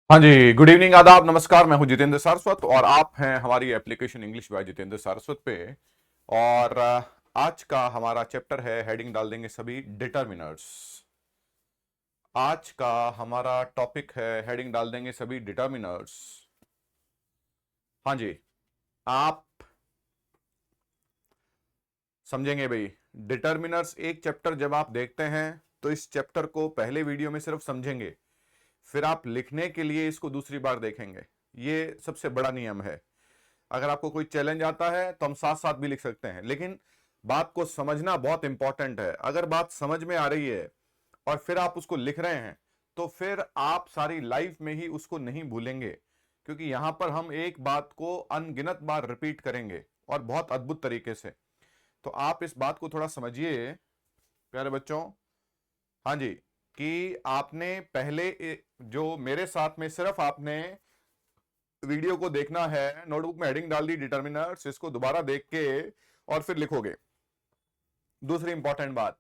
हाँ जी, good evening, आदाब, नमस्कार। मैं हूं जितेंद्र सारस्वत और आप हैं हमारी application English by Jitendra Saraswat पे। और आज का हमारा चैप्टर है, हेडिंग डाल देंगे सभी, डिटर्मिनर्स। आज का हमारा टॉपिक है, हेडिंग डाल देंगे सभी, डिटर्मिनर्स। हाँ जी, आप समझेंगे भाई। डिटर्मिनर्स एक चैप्टर जब आप देखते हैं तो इस चैप्टर को पहले वीडियो में सिर्फ समझेंगे, फिर आप लिखने के लिए इसको दूसरी बार देखेंगे। ये सबसे बड़ा नियम है। अगर आपको कोई चैलेंज आता है तो हम साथ साथ भी लिख सकते हैं, लेकिन बात को समझना बहुत इंपॉर्टेंट है। अगर बात समझ में आ रही है और फिर आप उसको लिख रहे हैं तो फिर आप सारी लाइफ में ही उसको नहीं भूलेंगे, क्योंकि यहां पर हम एक बात को अनगिनत बार रिपीट करेंगे और बहुत अद्भुत तरीके से। तो आप इस बात को थोड़ा समझिए प्यारे बच्चों। हाँ जी, कि आपने पहले जो मेरे साथ में सिर्फ आपने वीडियो को देखना है, नोटबुक में हेडिंग डाल दी डिटर्मिनर्स, इसको दोबारा देख के और फिर लिखोगे। दूसरी इंपॉर्टेंट बात,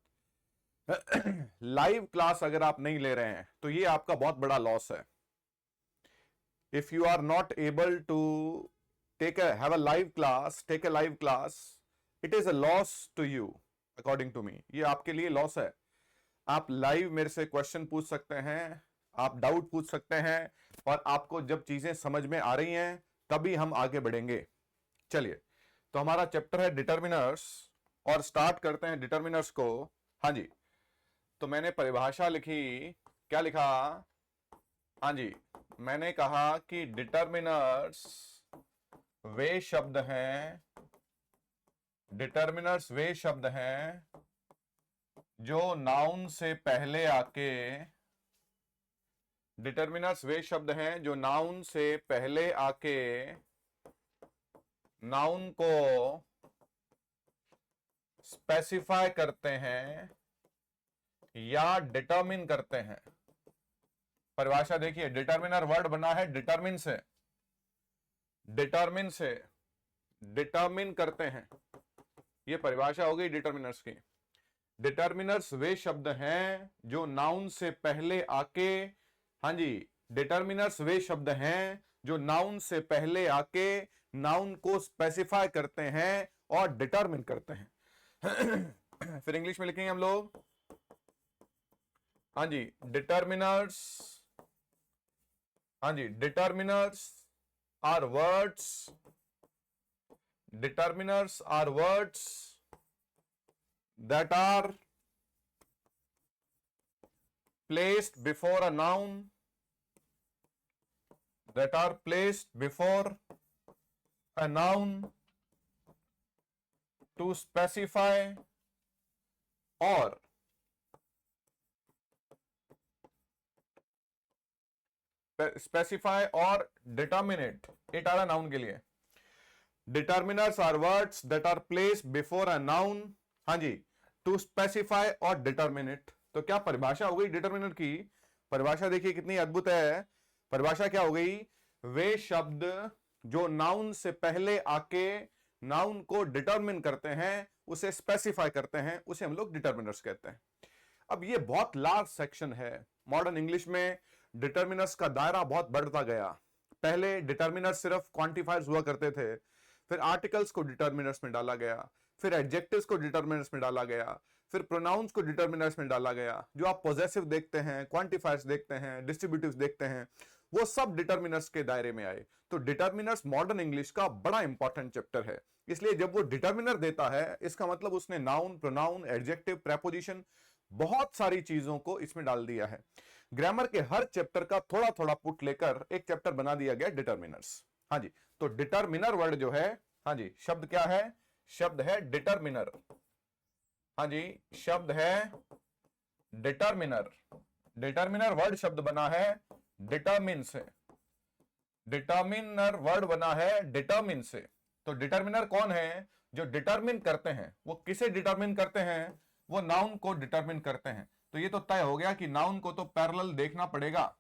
लाइव क्लास अगर आप नहीं ले रहे हैं तो ये आपका बहुत बड़ा लॉस है। If you are not able to have a live class, take a live class, it is a loss to you. According to me ये आपके लिए लॉस है। आप लाइव मेरे से क्वेश्चन पूछ सकते हैं, आप डाउट पूछ सकते हैं, और आपको जब चीजें समझ में आ रही हैं तभी हम आगे बढ़ेंगे। चलिए, तो हमारा चैप्टर है डिटर्मिनर्स और स्टार्ट करते हैं डिटर्मिनर्स को। हाँ जी, तो मैंने परिभाषा लिखी, क्या लिखा? हाँ जी, मैंने कहा कि डिटर्मिनर्स वे शब्द हैं, डिटर्मिनर्स वे शब्द हैं जो नाउन से पहले आके, डिटर्मिनर्स वे शब्द हैं जो नाउन से पहले आके नाउन को स्पेसिफाई करते हैं या डिटर्मिन करते हैं। परिभाषा देखिए, डिटर्मिनर वर्ड बना है डिटर्मिन से, डिटर्मिन से डिटर्मिन करते हैं, ये परिभाषा हो गई डिटर्मिनर्स की। डिटर्मिनर्स वे शब्द हैं जो नाउन से पहले आके, हाँ जी, डिटर्मिनर्स वे शब्द हैं जो नाउन से पहले आके नाउन को स्पेसिफाई करते हैं और डिटर्मिन करते हैं। फिर इंग्लिश में लिखेंगे हम लोग। हाँ जी, डिटर्मिनर्स, हाँ जी, determiners are words, determiners are words that are placed before a noun, that are placed before a noun to specify or determine it आ रहा नाउन के लिए। Determiners are words that are placed before a noun, हाँ जी, to specify or determine it. तो क्या परिभाषा हो गई डिटर्मिनर की? परिभाषा देखिए कितनी अद्भुत है। परिभाषा क्या हो गई? वे शब्द जो नाउन से पहले आके नाउन को डिटर्मिन करते हैं, उसे स्पेसिफाई करते हैं, उसे हम लोग डिटर्मिनर्स कहते हैं। अब ये बहुत लार्ज सेक्शन है। मॉडर्न इंग्लिश में डिटर्मिनर्स का दायरा बहुत बढ़ता गया। पहले डिटर्मिनर्स सिर्फ क्वांटिफायर्स हुआ करते थे, फिर आर्टिकल्स को डिटर्मिनर्स में डाला गया, फिर एडजेक्टिव्स को डिटर्मिनर्स में डाला गया, फिर प्रोनाउंस को डिटर्मिनर्स में डाला गया। जो आप पॉजेसिव देखते हैं, क्वांटिफायर्स देखते हैं, डिस्ट्रीब्यूटिव्स देखते हैं, वो सब डिटर्मिनर्स के दायरे में आए। तो डिटर्मिनर्स मॉडर्न इंग्लिश का बड़ा इंपॉर्टेंट चैप्टर है। इसलिए जब वो डिटर्मिनर देता है, इसका मतलब उसने नाउन, प्रोनाउन, एडजेक्टिव, प्रेपोजिशन, बहुत सारी चीजों को इसमें डाल दिया है। ग्रामर के हर चैप्टर का थोड़ा थोड़ा पुट लेकर एक चैप्टर बना दिया गया डिटर्मिनर्स। हाँ जी, तो डिटर्मिनर वर्ड जो है, हाँ जी, शब्द क्या है? शब्द है डिटर्मिनर। हाँ जी, शब्द है डिटर्मिनर। डिटर्मिनर वर्ड शब्द बना है डिटर्मिन से, डिटर्मिनर वर्ड बना है डिटर्मिन से। तो डिटर्मिनर कौन है? जो डिटर्मिन करते हैं। वो किसे डिटर्मिन करते हैं? वो नाउन को डिटर्मिन करते हैं। तो ये तो तय हो गया कि नाउन को तो पैरेलल देखना पड़ेगा।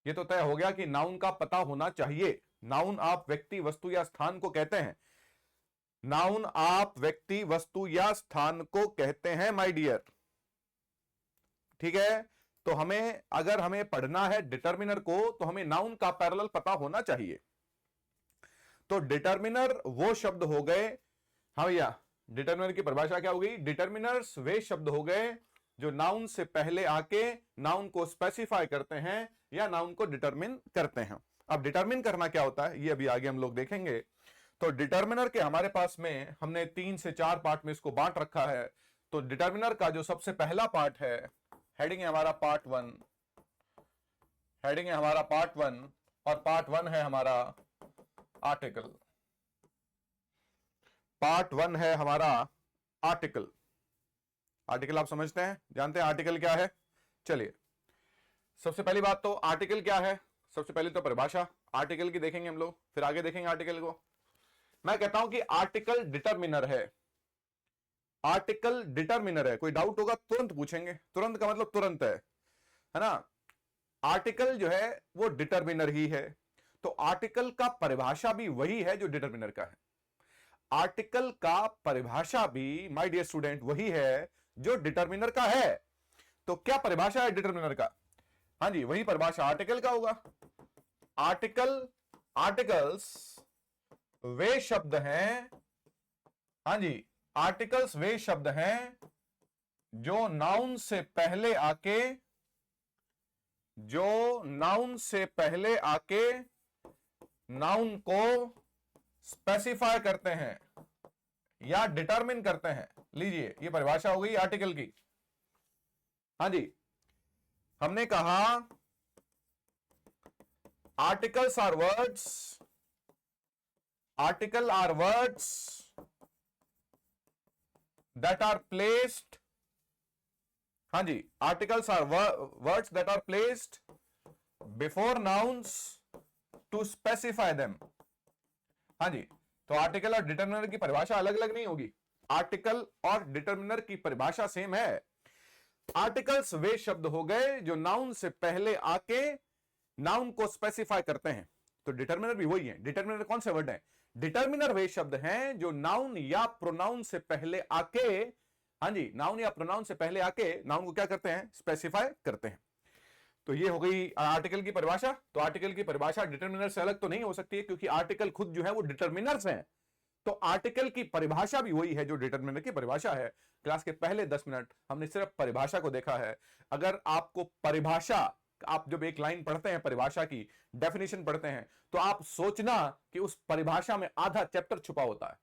ये तो तय हो गया कि नाउन का पता होना चाहिए। नाउन आप व्यक्ति, वस्तु या स्थान को कहते हैं। नाउन आप व्यक्ति, वस्तु या स्थान को कहते हैं माय डियर। ठीक है, तो अगर हमें पढ़ना है डिटर्मिनर को तो हमें नाउन का पैरेलल पता होना चाहिए। तो डिटर्मिनर वो शब्द हो गए, हाँ भैया, डिटर्मिनर की परिभाषा क्या हो गई? डिटर्मिनर्स वे शब्द हो गए जो नाउन से पहले आके नाउन को स्पेसिफाई करते हैं या नाउन को डिटर्मिन करते हैं। अब डिटर्मिन करना क्या होता है ये अभी आगे हम लोग देखेंगे। तो डिटर्मिनर के हमारे पास में हमने 3 से 4 पार्ट में इसको बांट रखा है। तो डिटर्मिनर का जो सबसे पहला पार्ट है, हेडिंग है हमारा पार्ट 1, हेडिंग है हमारा पार्ट 1 और पार्ट 1 है हमारा आर्टिकल। पार्ट 1 है हमारा आर्टिकल। आर्टिकल आप समझते हैं, जानते हैं आर्टिकल क्या है? चलिए, सबसे पहली बात तो आर्टिकल क्या है, सबसे पहले तो परिभाषा आर्टिकल की देखेंगे हम लोग, फिर आगे देखेंगे आर्टिकल को। मैं कहता हूं कि आर्टिकल डिटर्मिनर है। आर्टिकल डिटर्मिनर है, कोई डाउट होगा तुरंत पूछेंगे, तुरंत का मतलब तुरंत है ना। आर्टिकल जो है वो डिटर्मिनर ही है। तो आर्टिकल का परिभाषा भी वही है जो डिटर्मिनर का है। आर्टिकल का परिभाषा भी माय डियर स्टूडेंट वही है जो डिटर्मिनर का है। तो क्या परिभाषा है डिटर्मिनर का? हाँ जी, वही परिभाषा आर्टिकल का होगा। आर्टिकल्स वे शब्द हैं, हाँ जी, आर्टिकल्स वे शब्द हैं जो नाउन से पहले आके नाउन को स्पेसिफाई करते हैं या डिटरमिन करते हैं। लीजिए, ये परिभाषा हो गई आर्टिकल की। हाँ जी, हमने कहा articles are words that are placed, हाँ जी, articles are words that are placed before nouns to specify them. हाँ जी, तो आर्टिकल और डिटर्मिनर की परिभाषा अलग अलग नहीं होगी। आर्टिकल और डिटर्मिनर की परिभाषा सेम है। आर्टिकल्स वे शब्द हो गए जो नाउन से पहले आके नाउन को स्पेसिफाई करते हैं। तो डिटर्मिनर भी वही है। डिटर्मिनर कौन से वर्ड है? डिटर्मिनर वे शब्द हैं जो नाउन या प्रोनाउन से पहले आके, हाँ जी, नाउन या प्रोनाउन से पहले आके नाउन को क्या करते हैं? स्पेसिफाई करते हैं। तो ये हो गई आर्टिकल की परिभाषा। तो आर्टिकल की परिभाषा डिटर्मिनर से अलग तो नहीं हो सकती है क्योंकि आर्टिकल खुद जो है वो डिटर्मिनर्स हैं। तो आर्टिकल की परिभाषा भी वही है जो डिटर्मिनर की परिभाषा है। क्लास के पहले 10 मिनट हमने सिर्फ परिभाषा को देखा है। अगर आपको परिभाषा, आप जब एक लाइन पढ़ते हैं परिभाषा की, डेफिनेशन पढ़ते हैं, तो आप सोचना कि उस परिभाषा में आधा चैप्टर छुपा होता है।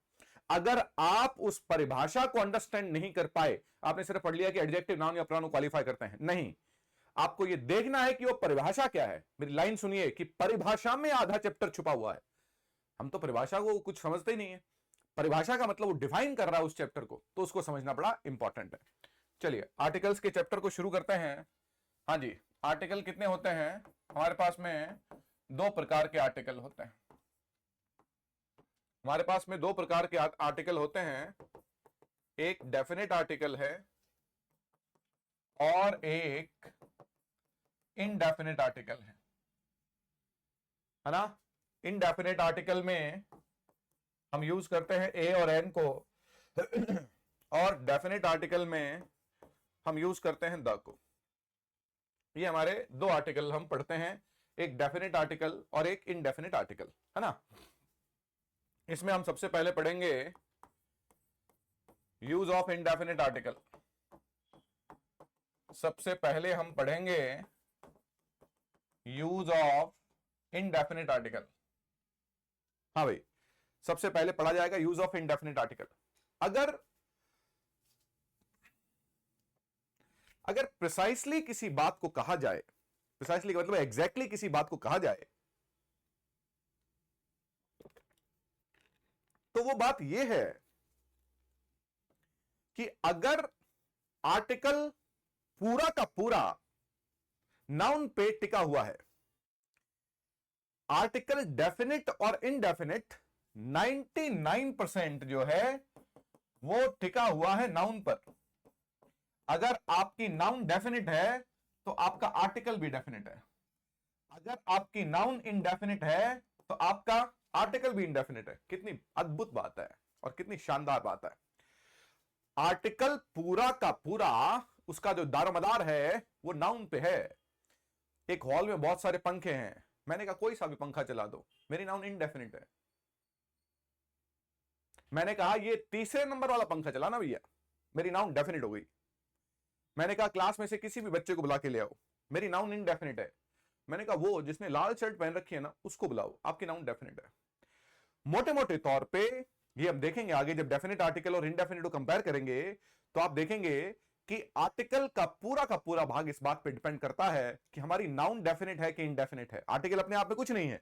अगर आप उस परिभाषा को अंडरस्टैंड नहीं कर पाए, आपने सिर्फ पढ़ लिया कि एडजेक्टिव, नाउन या प्रोनाउन क्वालिफाई करते हैं, नहीं, आपको यह देखना है कि वो परिभाषा क्या है। मेरी लाइन सुनिए कि परिभाषा में आधा चैप्टर छुपा हुआ है। हम तो परिभाषा को कुछ समझते ही नहीं है। परिभाषा का मतलब वो डिफाइन कर रहा है उस चैप्टर को, तो उसको समझना बड़ा इंपॉर्टेंट है। चलिए, आर्टिकल्स के चैप्टर को शुरू करते हैं। हाँ जी, आर्टिकल कितने होते हैं? हमारे पास में 2 प्रकार के आर्टिकल होते हैं। हमारे पास में 2 प्रकार के आर्टिकल होते हैं। एक डेफिनेट आर्टिकल है और एक इनडेफिनेट आर्टिकल है ना। इनडेफिनेट आर्टिकल में हम यूज करते हैं ए और एन को और डेफिनेट आर्टिकल में हम यूज करते हैं द को। ये हमारे 2 आर्टिकल हम पढ़ते हैं, एक डेफिनेट आर्टिकल और एक इनडेफिनेट आर्टिकल, है ना। इसमें हम सबसे पहले पढ़ेंगे यूज ऑफ इनडेफिनेट आर्टिकल। सबसे पहले हम पढ़ेंगे यूज ऑफ इनडेफिनेट आर्टिकल। हाँ भाई, सबसे पहले पढ़ा जाएगा यूज ऑफ इनडेफिनेट आर्टिकल। अगर प्रिसाइसली किसी बात को कहा जाए, प्रिसाइसली का मतलब एग्जैक्टली किसी बात को कहा जाए, तो वो बात यह है कि अगर आर्टिकल पूरा का पूरा नाउन पे टिका हुआ है, आर्टिकल डेफिनेट और इनडेफिनेट 99% जो है वो टिका हुआ है नाउन पर। अगर आपकी नाउन डेफिनेट है तो आपका आर्टिकल भी डेफिनेट है। अगर आपकी नाउन इनडेफिनेट है तो आपका आर्टिकल भी इनडेफिनेट है। कितनी अद्भुत बात है और कितनी शानदार बात है। आर्टिकल पूरा का पूरा उसका जो दारोमदार है वो नाउन पे है। एक हॉल में बहुत सारे पंखे हैं, मैंने कहा कोई सा भी पंखा चला दो, मेरी नाउन इनडेफिनिट है। मैंने कहा ये तीसरे नंबर वाला पंखा चलाना भैया, मेरी नाउन डेफिनिट हो गई। मैंने कहा क्लास में से किसी भी बच्चे को बुला के ले आओ, मेरी नाउन इनडेफिनिट है। मैंने कहा वो जिसने लाल शर्ट पहन रखी है ना उसको बुलाओ, आपकी नाउन डेफिनिट है। मोटे मोटे तौर पे ये हम देखेंगे आगे, जब डेफिनिट आर्टिकल और इनडेफिनिट को कंपेयर करेंगे तो आप देखेंगे कि आर्टिकल का पूरा भाग इस बात पे डिपेंड करता है कि हमारी नाउन डेफिनिट है कि इनडेफिनिट है। आर्टिकल अपने आप में कुछ नहीं है,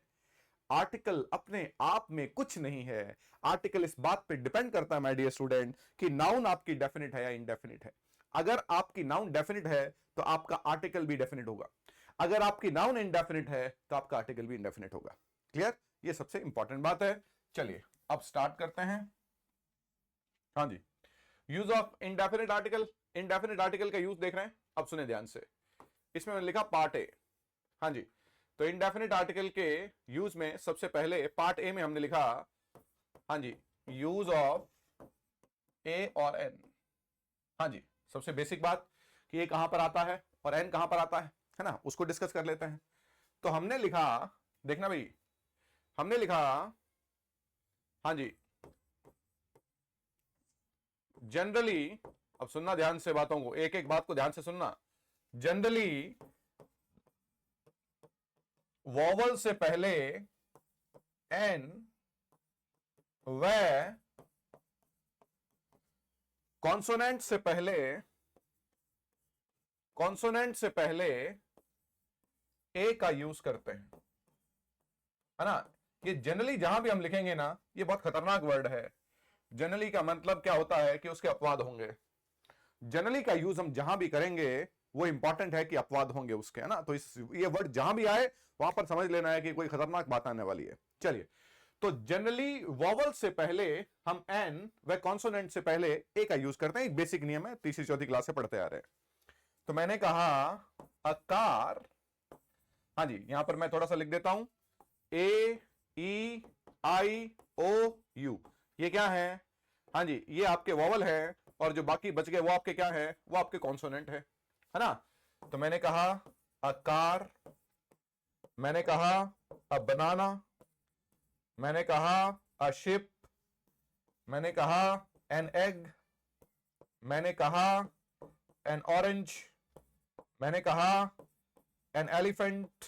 आर्टिकल अपने आप में कुछ नहीं है। आर्टिकल इस बात पे डिपेंड करता है माय डियर स्टूडेंट कि नाउन आपकी डेफिनिट है या इनडेफिनिट है। अगर आपकी नाउन डेफिनिट है तो आपका आर्टिकल भी डेफिनिट होगा, अगर आपकी नाउन इनडेफिनिट है तो आपका आर्टिकल भी इनडेफिनिट होगा। क्लियर? ये सबसे इंपॉर्टेंट बात है। चलिए अब स्टार्ट करते हैं। हाँ जी, use of indefinite article. Indefinite article का यूज देख रहे हैं, अब सुने ध्यान से। इसमें मैंने लिखा पार्ट ए। हाँ जी, तो इनडेफिनिट आर्टिकल के यूज में सबसे पहले पार्ट ए में हमने लिखा, हाँ जी, यूज ऑफ ए और एन। हाँ जी, सबसे बेसिक बात कि ए कहां पर आता है और एन कहां पर आता है ना, उसको डिस्कस कर लेते हैं। तो हमने लिखा, देखना भाई, हमने लिखा, हाँ जी, जनरली, अब सुनना ध्यान से बातों को, एक एक बात को ध्यान से सुनना। जनरली वॉवल से पहले एन व कॉन्सोनेंट से पहले ए का यूज करते हैं, है ना। ये जनरली जहां भी हम लिखेंगे ना, ये बहुत खतरनाक वर्ड है। जनरली का मतलब क्या होता है कि उसके अपवाद होंगे। जनरली का यूज हम जहां भी करेंगे वो इंपॉर्टेंट है कि अपवाद होंगे उसके, है ना। तो ये वर्ड जहां भी आए वहां पर समझ लेना है कि कोई खतरनाक बात आने वाली है। चलिए, तो जनरली वॉवल से पहले हम एन व कॉन्सोनेंट से पहले ए का यूज करते हैं। एक बेसिक नियम है, तीसरी चौथी क्लास से पढ़ते आ रहे हैं। तो मैंने कहा अकार, हाँ जी, यहां पर मैं थोड़ा सा लिख देता हूं, ए ई आई ओ यू, ये क्या है? हाँ जी, ये आपके वॉवल है और जो बाकी बच गए वो आपके क्या है? वो आपके कॉन्सोनेंट है ना। तो मैंने कहा अ कार, मैंने कहा अ बनाना, मैंने कहा अ शिप, मैंने कहा एन एग, मैंने कहा एन ऑरेंज, मैंने कहा एन एलिफेंट,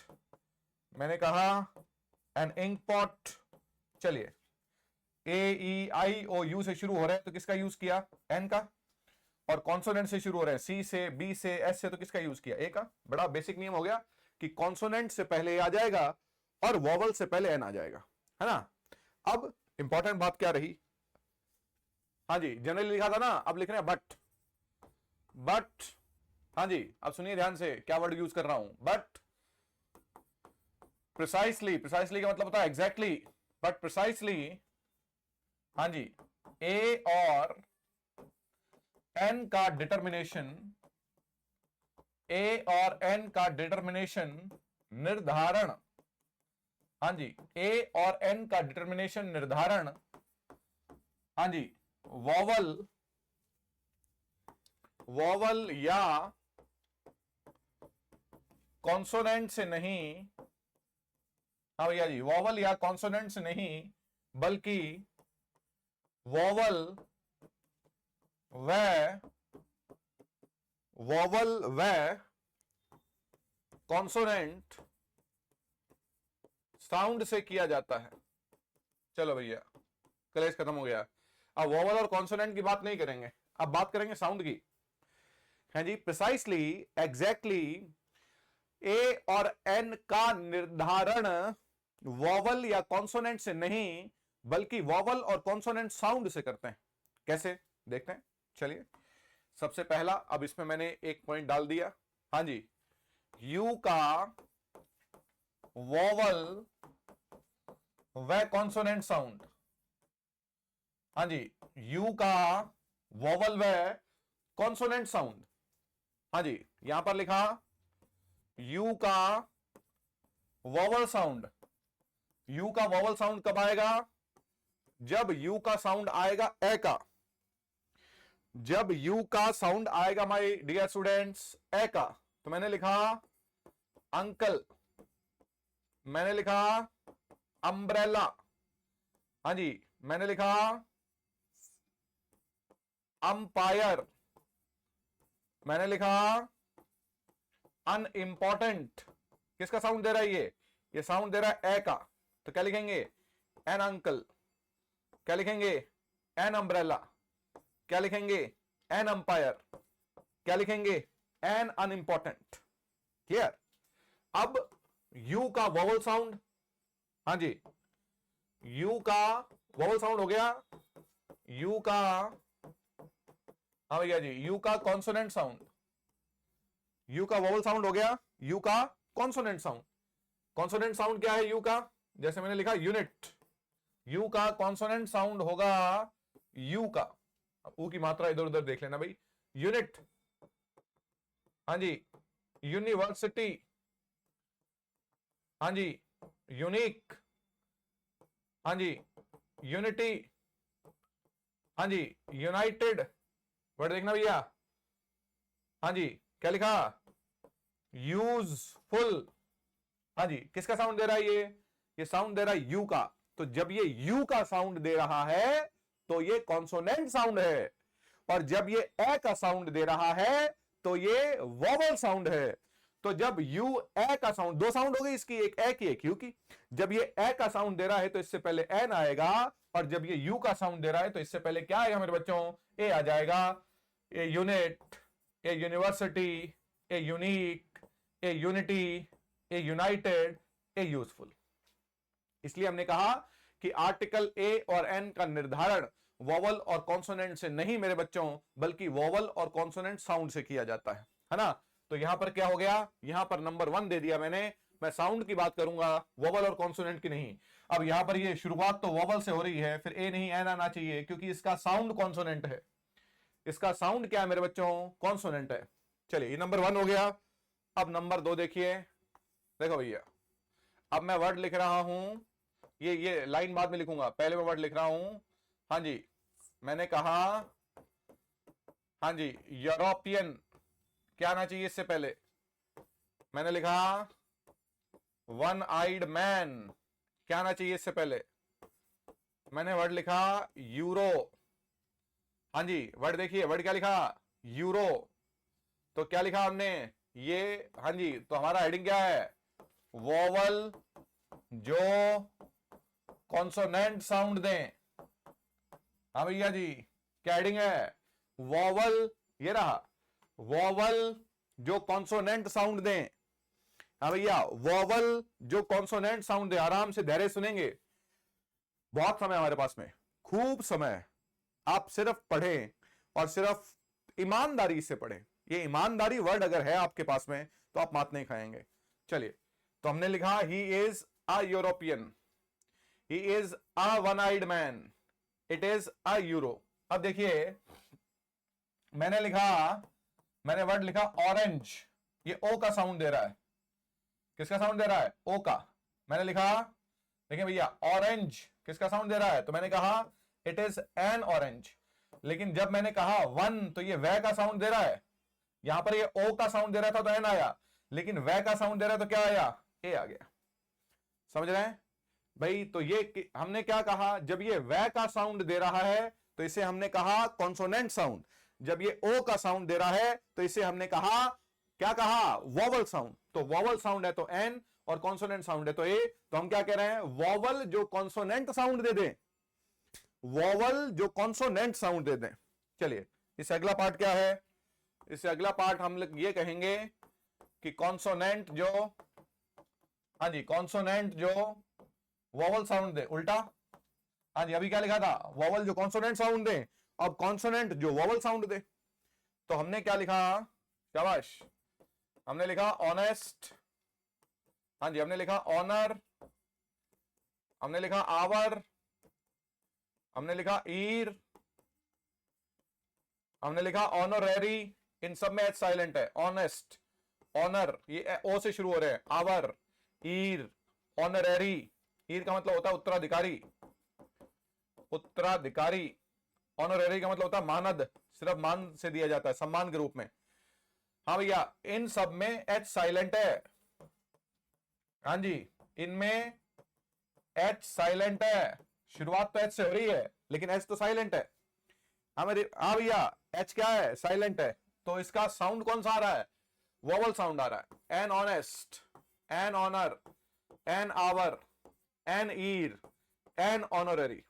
मैंने कहा एन इंक पॉट। चलिए, ए ई आई ओ यू से शुरू हो रहे हैं तो किसका यूज किया? एन का। और कॉन्सोनेंट से शुरू हो रहे हैं, सी से, बी से, एस से, तो किसका यूज किया? ए का। बड़ा बेसिक नियम हो गया कि कॉन्सोनेंट से पहले ए आ जाएगा और वॉवल से पहले एन आ जाएगा, है ना। अब इंपॉर्टेंट बात क्या रही? हाँ जी, जनरली लिखा था ना, अब लिख रहे हैं बट। बट, हाँ जी, अब सुनिए ध्यान से क्या वर्ड यूज कर रहा हूं। बट प्रिसाइसली, प्रिसाइसली का मतलब होता है एग्जैक्टली, बट प्रिसाइसली, हाँ जी, ए और एन का डिटर्मिनेशन, ए और एन का डिटर्मिनेशन निर्धारण, हाँ जी, ए और एन का डिटर्मिनेशन निर्धारण, हाँ जी, वॉवल, वॉवल या कॉन्सोनेंट से नहीं, हाँ भैया जी, वॉवल या कॉन्सोनेंट से नहीं बल्कि वॉवल व कॉन्सोनेंट साउंड से किया जाता है। चलो भैया, कलेश खत्म हो गया। अब वॉवल और कॉन्सोनेंट की बात नहीं करेंगे, अब बात करेंगे साउंड की। है जी, प्रिसाइसली, एग्जैक्टली, ए और एन का निर्धारण वॉवल या कॉन्सोनेंट से नहीं बल्कि वॉवल और कॉन्सोनेंट साउंड से करते हैं। कैसे? देखते हैं। चलिए, सबसे पहला, अब इसमें मैंने एक पॉइंट डाल दिया, हाँ जी, यू का वॉवल व कॉन्सोनेंट साउंड, हाँ जी, यू का वॉवल व कॉन्सोनेंट साउंड, हाँ जी, यहां पर लिखा यू का वॉवल साउंड। यू का वॉवल साउंड कब आएगा? जब यू का साउंड आएगा ए का। जब यू का साउंड आएगा माय डियर स्टूडेंट्स ए का, तो मैंने लिखा अंकल, मैंने लिखा अम्ब्रेला, हाँ जी, मैंने लिखा अंपायर, मैंने लिखा अनइंपॉर्टेंट। किसका साउंड दे रहा है ये साउंड दे रहा है ए का, तो क्या लिखेंगे एन अंकल, क्या लिखेंगे एन अम्ब्रेला, क्या लिखेंगे एन अंपायर, क्या लिखेंगे एन अनइंपॉर्टेंट। क्लियर। अब यू का वोवल साउंड, हाँ जी, यू का वोवल साउंड हो गया, यू का, हाँ भैया जी, यू का कॉन्सोनेंट साउंड, यू का वोवल साउंड हो गया, यू का कॉन्सोनेंट साउंड। कॉन्सोनेंट साउंड क्या है यू का, जैसे मैंने लिखा यूनिट, यू का कॉन्सोनेंट साउंड होगा यू का, ऊ की मात्रा इधर उधर देख लेना भाई, यूनिट, हाँ जी, यूनिवर्सिटी, हाँ जी, यूनिक, हाँ जी, यूनिटी, हाँ जी, यूनाइटेड, वर्ड देखना भैया, हाँ जी, क्या लिखा यूजफुल, हाँ जी, किसका साउंड दे रहा है ये साउंड दे रहा है यू का। तो जब ये यू का साउंड दे रहा है तो ये कॉन्सोनेंट साउंड है, और जब ये ए का साउंड दे रहा है तो ये वोवल साउंड है। तो जब यू ए का साउंड, दो साउंड हो गई इसकी, एक ए की एक यू की। जब ये ए का साउंड दे रहा है तो इससे पहले एन आएगा, और जब ये यू का साउंड दे रहा है तो इससे पहले क्या आएगा मेरे बच्चों, ए आ जाएगा। A unit, a university, a unique, a unity, a united, a useful. इसलिए हमने कहा कि आर्टिकल ए और एन का निर्धारण वोवल और कॉन्सोनेंट से नहीं मेरे बच्चों, बल्कि वोवल और कॉन्सोनेंट साउंड से किया जाता है ना। तो यहां पर क्या हो गया, यहां पर नंबर 1 दे दिया मैंने, मैं साउंड की बात करूंगा, वोवल और कॉन्सोनेंट की नहीं। अब यहां पर ये शुरुआत तो वोवल से हो रही है, फिर ए नहीं एन आना चाहिए, क्योंकि इसका साउंड कॉन्सोनेंट है। इसका साउंड क्या है मेरे बच्चों, कॉन्सोनेंट है। चलिए, ये नंबर 1 हो गया। अब नंबर 2 देखिए, देखो भैया, अब मैं वर्ड लिख रहा हूं, ये लाइन बाद में लिखूंगा, पहले मैं वर्ड लिख रहा हूं। हाँ जी, मैंने कहा, हाँ जी, यूरोपियन, क्या आना चाहिए इससे पहले, मैंने लिखा वन आइड मैन, क्या आना चाहिए इससे पहले, मैंने वर्ड लिखा यूरो। हाँ जी, वर्ड देखिए, वर्ड क्या लिखा यूरो। तो क्या लिखा हमने ये, हाँ जी, तो हमारा हेडिंग क्या है, वोवल जो कॉन्सोनेंट साउंड दें। हाँ भैया जी, क्या हेडिंग है, वोवल, ये रहा, वोवल जो कॉन्सोनेंट साउंड दें। हाँ भैया, वोवल जो कॉन्सोनेंट साउंड दे। आराम से धैर्य सुनेंगे, बहुत समय हमारे पास में, खूब समय। आप सिर्फ पढ़ें और सिर्फ ईमानदारी से पढ़ें। ये ईमानदारी वर्ड अगर है आपके पास में तो आप मात नहीं खाएंगे। चलिए, तो हमने लिखा he is a European, he is a one eyed man, it is a euro. अब देखिए, मैंने वर्ड लिखा ऑरेंज, ये ओ का साउंड दे रहा है। किसका साउंड दे रहा है, ओ का। मैंने लिखा, देखिए भैया, ऑरेंज किसका साउंड दे रहा है, तो मैंने कहा इट इज एन ऑरेंज। लेकिन जब मैंने कहा वन, तो ये वह का साउंड दे रहा है। यहां पर ये ओ का साउंड दे रहा था तो एन आया, लेकिन वह का साउंड दे रहा है तो क्या आया, ए आ गया। समझ रहे हैं भाई। तो ये हमने क्या कहा, जब ये वह का साउंड दे रहा है तो इसे हमने कहा कॉन्सोनेंट साउंड। जब ये ओ का साउंड दे रहा है तो इसे हमने कहा, क्या कहा, वोवल साउंड। तो वोवल साउंड है तो एन, और कॉन्सोनेंट साउंड है तो ए। तो हम क्या कह रहे हैं, वोवल जो कॉन्सोनेंट साउंड दे दें, वोवल जो कॉन्सोनेंट साउंड दे दें। चलिए, इससे अगला पार्ट क्या है, इससे अगला पार्ट हम लोग ये कहेंगे कि कॉन्सोनेंट जो, हाँ जी, कॉन्सोनेंट जो वोवल साउंड दे, उल्टा। हाँ जी, अभी क्या लिखा था, वोवल जो कॉन्सोनेंट साउंड दे, अब कॉन्सोनेंट जो वोवल साउंड दे। तो हमने क्या लिखा, शाबाश, हमने लिखा ऑनेस्ट, हाँ जी, हमने लिखा ऑनर, हमने लिखा आवर, हमने लिखा ईर, हमने लिखा ऑनरेरी। इन सब में एच साइलेंट है। ऑनेस्ट, ऑनर, ये ओ से शुरू हो रहे हैं, आवर, ईर, ऑनरेरी। ईर का मतलब होता है उत्तराधिकारी, उत्तराधिकारी। ऑनरेरी का मतलब होता है मानद, सिर्फ मान से दिया जाता है, सम्मान के रूप में। हाँ भैया, इन सब में एच साइलेंट है। हाँ जी, इनमें एच साइलेंट है। शुरुआत तो एच से हो रही है, लेकिन एच तो साइलेंट है। हाँ भैया, एच क्या है? साइलेंट है। तो इसका साउंड कौन सा आ रहा है? वोवल साउंड आ रहा है। An honest, an honour, an hour, an ear, an honorary.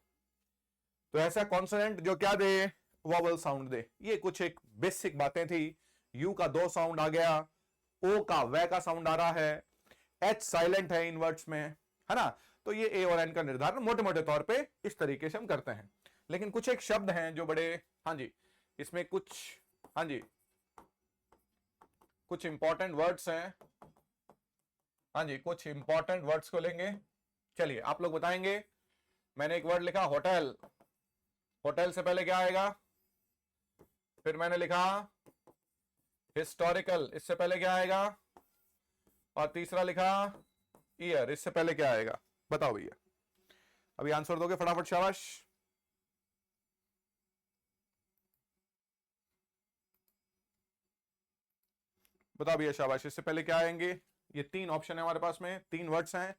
तो ऐसा कॉन्सोनेंट जो क्या दे? वोवल साउंड दे। ये कुछ एक बेसिक बातें थी। यू का 2 साउंड आ गया, ओ का वे का साउंड आ रहा है, एच साइलेंट है इन वर्ड्स में, है ना। तो ये ए और एन का निर्धारण मोटे मोटे तौर पे इस तरीके से हम करते हैं। लेकिन कुछ एक शब्द हैं जो बड़े, हाँ जी, इसमें कुछ, हाँ जी, कुछ इंपॉर्टेंट वर्ड्स हैं। हाँ जी, कुछ इंपॉर्टेंट वर्ड्स को लेंगे। चलिए आप लोग बताएंगे। मैंने एक वर्ड लिखा होटल। होटल से पहले क्या आएगा? फिर मैंने लिखा हिस्टोरिकल, इससे पहले क्या आएगा? और तीसरा लिखा ईयर, इससे पहले क्या आएगा? बताओ भैया, अभी आंसर दोगे फटाफट, शाबाश। बताओ भैया, शाबाश। इससे पहले क्या आएंगे? ये 3 ऑप्शन है हमारे पास में, 3 वर्ड्स हैं।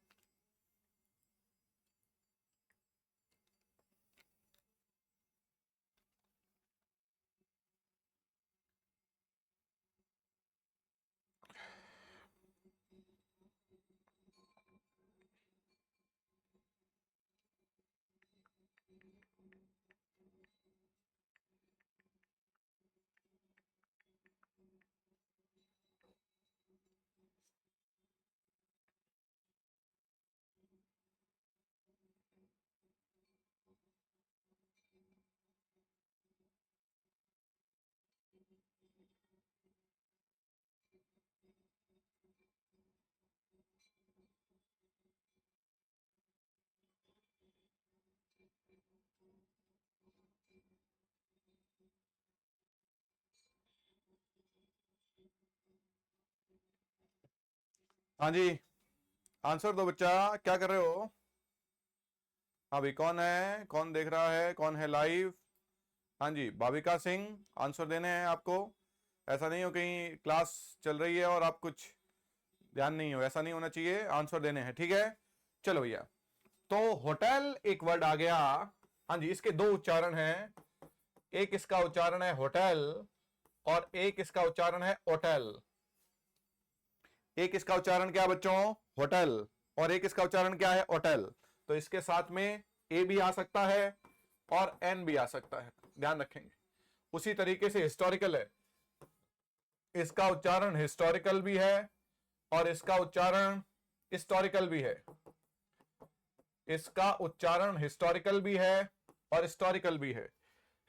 हाँ जी, आंसर दो बच्चा, क्या कर रहे हो? हाँ भाई, कौन है? कौन देख रहा है? कौन है लाइव? हाँ जी, भाविका सिंह, आंसर देने हैं आपको। ऐसा नहीं हो कहीं क्लास चल रही है और आप कुछ ध्यान नहीं हो, ऐसा नहीं होना चाहिए, आंसर देने हैं, ठीक है। चलो भैया, तो होटल एक वर्ड आ गया। हाँ जी, इसके 2 उच्चारण हैं। एक इसका उच्चारण है होटल और एक इसका उच्चारण है होटल। एक इसका उच्चारण क्या बच्चों? होटल। और एक इसका उच्चारण क्या है? होटल। तो इसके साथ में ए भी आ सकता है और एन भी आ सकता है, ध्यान रखेंगे। उसी तरीके से हिस्टोरिकल है, इसका उच्चारण हिस्टोरिकल भी है और इसका उच्चारण हिस्टोरिकल भी है। इसका उच्चारण हिस्टोरिकल भी है और हिस्टोरिकल भी है।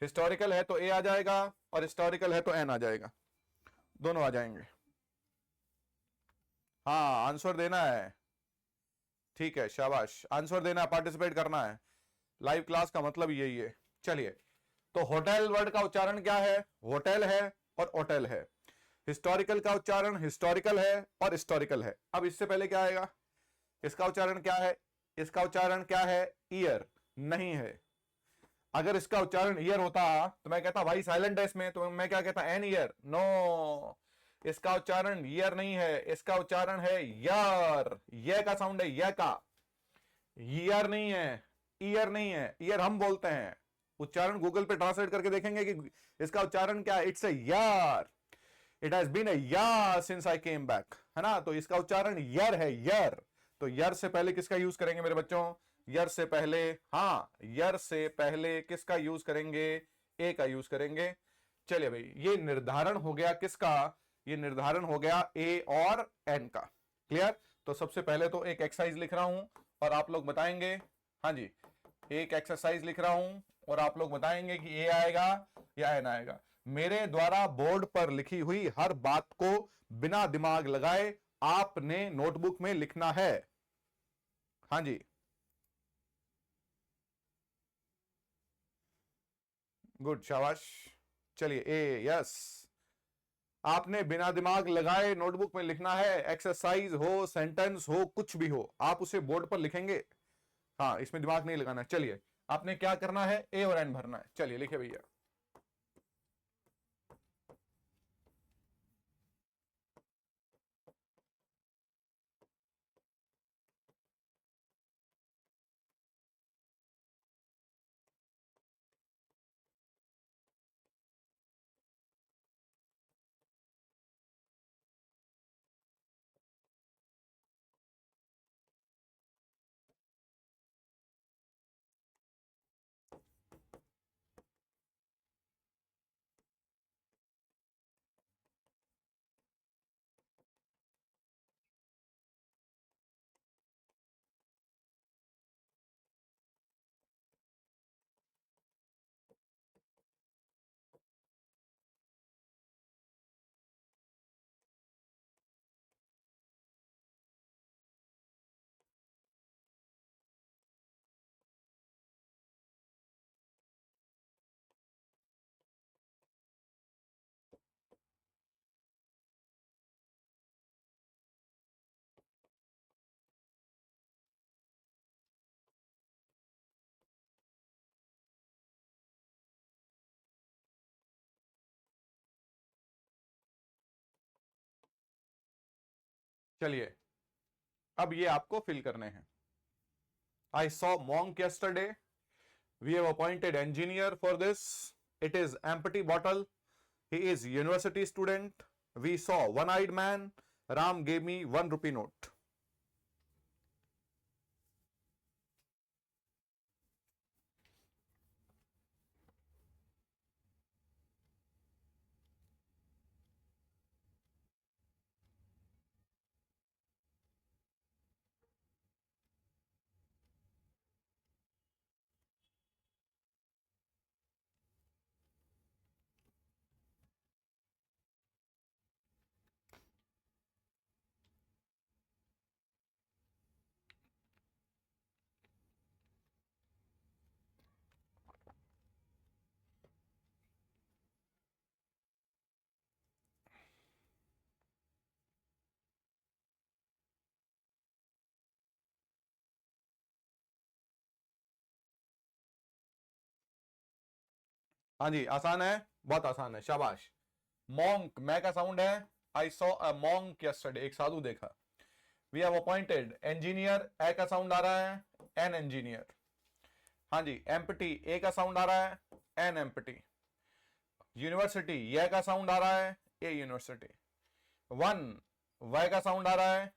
हिस्टोरिकल है तो ए आ जाएगा और हिस्टोरिकल है तो एन आ जाएगा, दोनों आ जाएंगे। हाँ, आंसर देना है, ठीक है, शाबाश। आंसर देना है, पार्टिसिपेट करना है। लाइव क्लास का मतलब यही है। चलिए, तो होटल वर्ड का उच्चारण क्या है? होटल है और होटल है। हिस्टोरिकल का उच्चारण हिस्टोरिकल है और हिस्टोरिकल है। अब इससे पहले क्या आएगा? इसका उच्चारण क्या है? इसका उच्चारण क्या है? ईयर नहीं है। अगर इसका उच्चारण ईयर होता तो मैं कहता भाई साइलेंट है इसमें, तो मैं क्या कहता? An year. नो, इसका उच्चारण ईयर नहीं है, इसका उच्चारण है यार। ये का साउंड है, ये का। ईयर नहीं है, ईयर नहीं है, ईयर हम बोलते हैं। उच्चारण गूगल पे ट्रांसलेट करके देखेंगे कि इसका उच्चारण क्या है। इट्स अ यार, इट हैज बीन अ यार सिंस आई केम बैक, है ना। तो इसका उच्चारण यर है, यर। तो यर से पहले किसका यूज करेंगे मेरे बच्चों? यर से पहले, हाँ, यर से पहले किसका यूज करेंगे? ए का यूज करेंगे। चलिए भाई, ये निर्धारण हो गया किसका? ये निर्धारण हो गया ए और एन का। क्लियर? तो सबसे पहले तो एक एक्सरसाइज लिख रहा हूं और आप लोग बताएंगे। हाँ जी, एक एक्सरसाइज लिख रहा हूं और आप लोग बताएंगे कि ए आएगा या एन आएगा। मेरे द्वारा बोर्ड पर लिखी हुई हर बात को बिना दिमाग लगाए आपने नोटबुक में लिखना है। हाँ जी, गुड, शाबाश। चलिए, ए, यस। आपने बिना दिमाग लगाए नोटबुक में लिखना है। एक्सरसाइज हो, सेंटेंस हो, कुछ भी हो, आप उसे बोर्ड पर लिखेंगे। हाँ, इसमें दिमाग नहीं लगाना है। चलिए, आपने क्या करना है? ए और एन भरना है। चलिए लिखे भैया। चलिए अब ये आपको फिल करने हैं। I saw monk yesterday. We have appointed engineer for this. It is empty bottle. He is university student. We saw one-eyed man. Ram gave me 1 rupee note. हाँ जी, आसान है, बहुत आसान है, शाबाश। मॉन्क, मैं का साउंड है, I saw a monk yesterday, एक साधु देखा। वी हैव अपॉइंटेड इंजीनियर, ए का साउंड आ रहा है, एन इंजीनियर। हाँ जी, एम्प्टी, ए का साउंड आ रहा है, एन एम्प्टी। यूनिवर्सिटी, ये का साउंड आ रहा है, ए यूनिवर्सिटी। वन, वह का साउंड आ रहा है,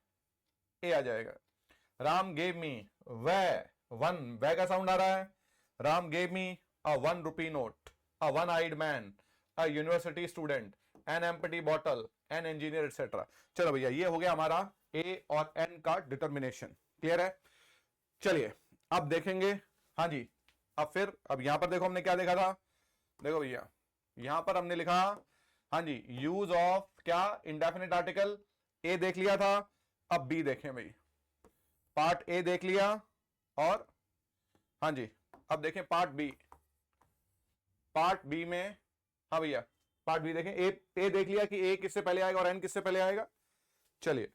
ए आ जाएगा। राम गेव मी, वह, वन, वह का साउंड आ रहा है, Ram gave me a 1 rupee note, a one-eyed man, a university student, an empty bottle, an engineer, etc. चलो भैया, ये हो गया हमारा ए और एन का डिटर्मिनेशन। क्लियर है? चलिए अब देखेंगे। हाँ जी, अब यहां पर देखो हमने क्या देखा था। देखो भैया, यहां पर हमने लिखा, हाँ जी, यूज ऑफ क्या, इंडेफिनिट आर्टिकल। ए देख लिया था, अब बी देखें भाई। पार्ट ए देख लिया, और हाँ जी अब देखें पार्ट बी। पार्ट बी में, हाँ भैया पार्ट बी देखें। ए देख लिया कि ए किससे पहले आएगा और एन किससे पहले आएगा। चलिए,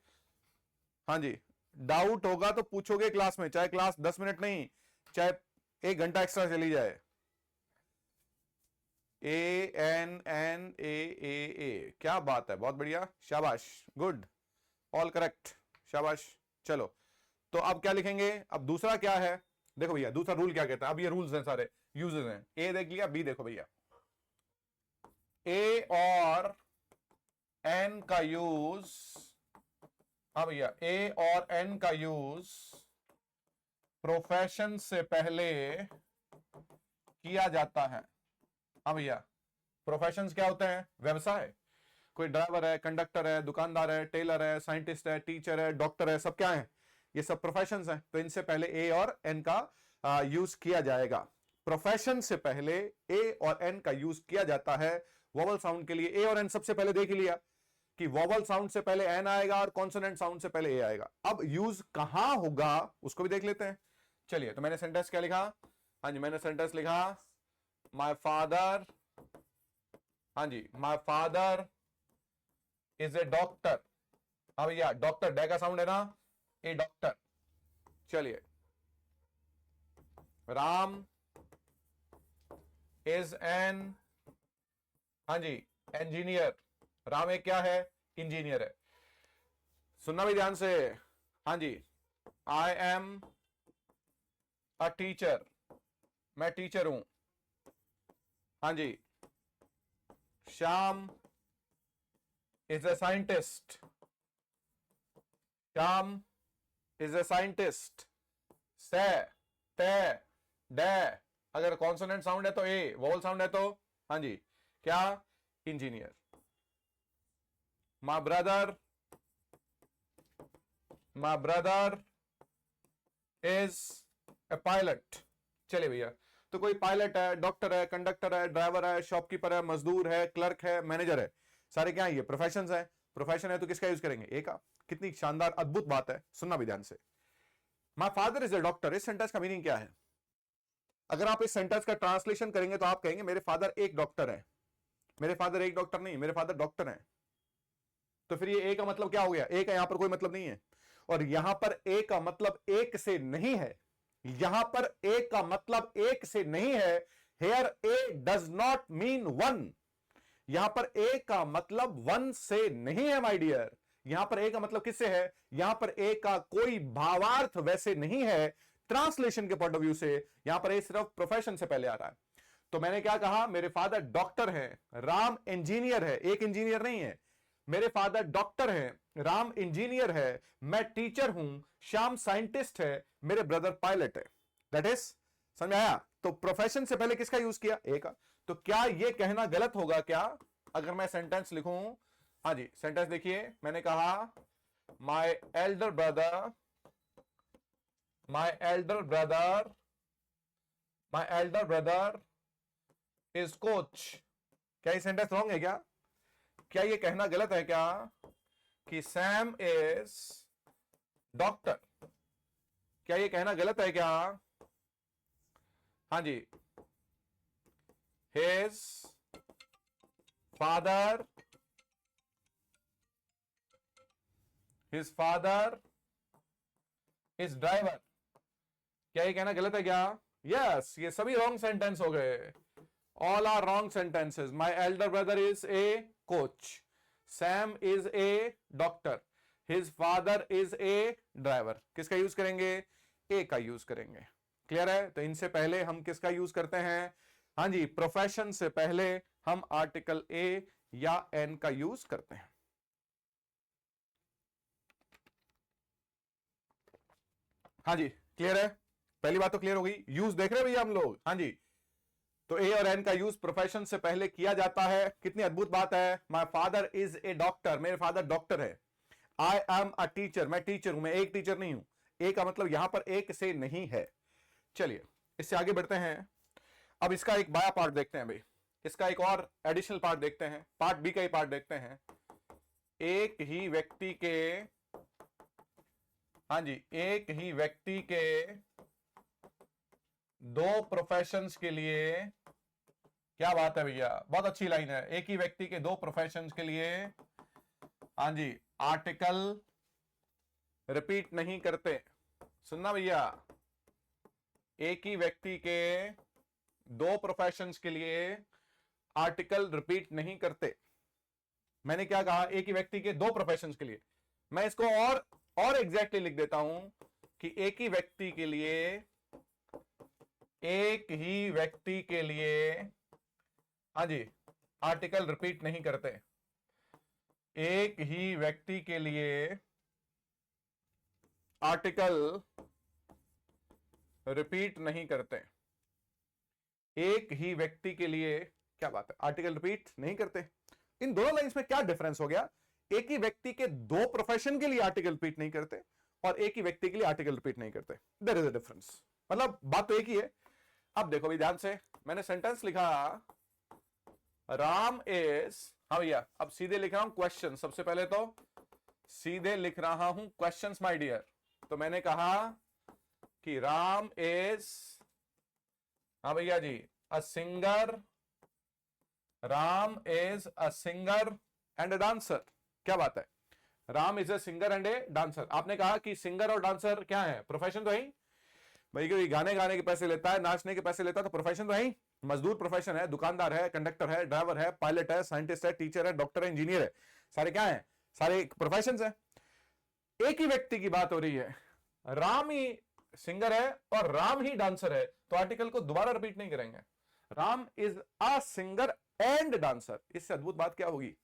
हाँ जी, डाउट होगा तो पूछोगे क्लास में, चाहे क्लास 10 मिनट नहीं, चाहे 1 घंटा एक्स्ट्रा चली जाए। ए एन एन ए ए ए, क्या बात है, बहुत बढ़िया, शाबाश, गुड, ऑल करेक्ट, शाबाश। चलो तो अब क्या लिखेंगे, अब दूसरा क्या है। देखो भैया, दूसरा रूल क्या कहता है, अब ये रूल्स हैं सारे, यूजेस हैं। ए देख लिया, बी देखो भैया, ए और एन का यूज, हाँ भैया, ए और एन का यूज प्रोफेशन से पहले किया जाता है। हाँ भैया, प्रोफेशंस क्या होते हैं, व्यवसाय। कोई ड्राइवर है, कंडक्टर है, दुकानदार है, टेलर है, साइंटिस्ट है, टीचर है, डॉक्टर है, सब क्या है, ये सब प्रोफेशंस हैं। तो इनसे पहले ए और एन का यूज किया जाएगा। प्रोफेशन से पहले ए और एन का यूज किया जाता है वोवल साउंड के लिए। ए और एन सबसे पहले देख लिया कि वोवल साउंड से पहले एन आएगा और कॉन्सोनेंट साउंड से पहले ए आएगा। अब यूज कहां होगा उसको भी देख लेते हैं। चलिए, तो मैंने सेंटेंस क्या लिखा, हाँ जी, मैंने सेंटेंस लिखा, माय फादर, हाँ जी, my father is a doctor. हाँ भैया, डॉक्टर, डे का साउंड है ना, ए डॉक्टर। चलिए, राम इज एन, हाँ जी, इंजीनियर। राम एक क्या है, इंजीनियर है। सुनना भी ध्यान से, हाँ जी, आई एम अ टीचर, मैं टीचर हूं। हाँ जी, Shyam is a scientist, Shyam is a scientist. से, ते, डे, अगर कॉन्सोनेंट साउंड है तो ए, वोवल साउंड है तो हाँ जी क्या, engineer. My brother is a pilot. चलिए भैया, तो कोई पायलट है, डॉक्टर है, कंडक्टर है, ड्राइवर है, शॉपकीपर है, मजदूर है, क्लर्क है, मैनेजर है, सारे क्या है, ये प्रोफेशंस है। प्रोफेशन है तो किसका यूज करेंगे, ए का। कितनी शानदार अद्भुत बात है, सुनना भी ध्यान से। My father is a doctor, इस सेंटेंस का मीनिंग क्या है। अगर आप इस सेंटेंस का ट्रांसलेशन करेंगे तो आप कहेंगे मेरे फादर एक डॉक्टर है। मेरे फादर एक डॉक्टर नहीं, मेरे फादर डॉक्टर हैं। तो फिर ये ए का मतलब क्या हो गया, ए का यहां पर कोई मतलब नहीं है। और यहां पर ए का मतलब एक से नहीं है, यहां पर ए का मतलब एक से नहीं है। Here a does not mean one, यहां पर ए का मतलब वन से नहीं है माय डियर। यहां पर ए का मतलब किससे है, यहां पर ए का कोई भावार्थ वैसे नहीं है ट्रांसलेशन के पॉइंट ऑफ व्यू से, यहां पर ए सिर्फ प्रोफेशन से पहले आ रहा है। तो मैंने क्या कहा, मेरे फादर डॉक्टर हैं, राम इंजीनियर है, एक इंजीनियर नहीं है। मेरे फादर डॉक्टर हैं, राम इंजीनियर है, मैं टीचर हूं, श्याम साइंटिस्ट है, मेरे ब्रदर पायलट है। दैट इज, समझ आया? तो प्रोफेशन से पहले किसका यूज किया, ए का। तो क्या यह कहना गलत होगा क्या अगर मैं सेंटेंस लिखूं? हाँ जी, सेंटेंस देखिए, मैंने कहा my elder brother, my elder brother, my elder brother is coach. क्या ये सेंटेंस रॉन्ग है क्या? क्या ये कहना गलत है क्या कि सैम इज डॉक्टर? क्या ये कहना गलत है क्या? हाँ जी, हिज फादर इज ड्राइवर। क्या ये कहना गलत है क्या? यस, ये सभी रॉन्ग सेंटेंस हो गए। All are wrong sentences. My elder brother is a coach. Sam is a doctor. His father is a driver. किसका यूज करेंगे? ए का यूज करेंगे। क्लियर है? तो इनसे पहले हम किसका यूज करते हैं? हाँ जी, प्रोफेशन से पहले हम आर्टिकल ए या एन का यूज करते हैं। हाँ जी, क्लियर है? पहली बात तो क्लियर हो गई। यूज देख रहे हैं भैया हम लोग? हाँ जी, तो ए और एन का यूज प्रोफेशन से पहले किया जाता है। कितनी अद्भुत बात है। My father is a doctor, मेरे फादर डॉक्टर है। आई एम अ टीचर, मैं टीचर हूं, मैं एक टीचर नहीं हूं। ए का मतलब यहां पर एक से नहीं है। चलिए इससे आगे बढ़ते हैं। अब इसका एक बाया पार्ट देखते हैं भाई, इसका एक और एडिशनल पार्ट देखते हैं, पार्ट बी का ही पार्ट देखते हैं। एक ही व्यक्ति के, हाँ जी, एक ही व्यक्ति के दो प्रोफेशंस के लिए, क्या बात है भैया, बहुत अच्छी लाइन है। एक ही व्यक्ति के दो प्रोफेशंस के लिए, हाँ जी, आर्टिकल रिपीट नहीं करते। सुनना भैया, एक ही व्यक्ति के दो प्रोफेशंस के लिए आर्टिकल रिपीट नहीं करते। मैंने क्या कहा? एक ही व्यक्ति के दो प्रोफेशंस के लिए। मैं इसको और एग्जैक्टली लिख देता हूं कि एक ही व्यक्ति के लिए, एक ही व्यक्ति के लिए, हाँ जी, आर्टिकल रिपीट नहीं करते। एक ही व्यक्ति के लिए आर्टिकल रिपीट नहीं करते। एक ही व्यक्ति के लिए, क्या बात है, आर्टिकल रिपीट नहीं करते। इन दोनों लाइंस में क्या डिफरेंस हो गया? एक ही व्यक्ति के दो प्रोफेशन के लिए आर्टिकल रिपीट नहीं करते और एक ही व्यक्ति के लिए आर्टिकल रिपीट नहीं करते। देयर इज अ डिफरेंस, मतलब बात तो एक ही है। अब देखो भी ध्यान से, मैंने सेंटेंस लिखा राम इज, हाँ भैया, अब सीधे लिख रहा हूं क्वेश्चन। सबसे पहले तो सीधे लिख रहा हूं क्वेश्चंस माय डियर। तो मैंने कहा कि राम इज, हाँ भैया जी, a singer, Ram is a singer and a dancer. क्या बात है, Ram is a singer and a dancer. आपने कहा कि सिंगर और डांसर क्या है? प्रोफेशन तो है ही भाई, क्योंकि गाने गाने के पैसे लेता है, नाचने के पैसे लेता है, तो प्रोफेशन तो है ही। मजदूर प्रोफेशन है, दुकानदार है, कंडक्टर है, ड्राइवर है, पायलट है, साइंटिस्ट है, टीचर है, डॉक्टर है, इंजीनियर है, सारे क्या है? सारे प्रोफेशन है। एक ही व्यक्ति की बात हो रही है, राम ही सिंगर है और राम ही डांसर है, तो आर्टिकल को दोबारा रिपीट नहीं करेंगे। Ram is a singer and dancer. इससे अद्भुत बात क्या होगी?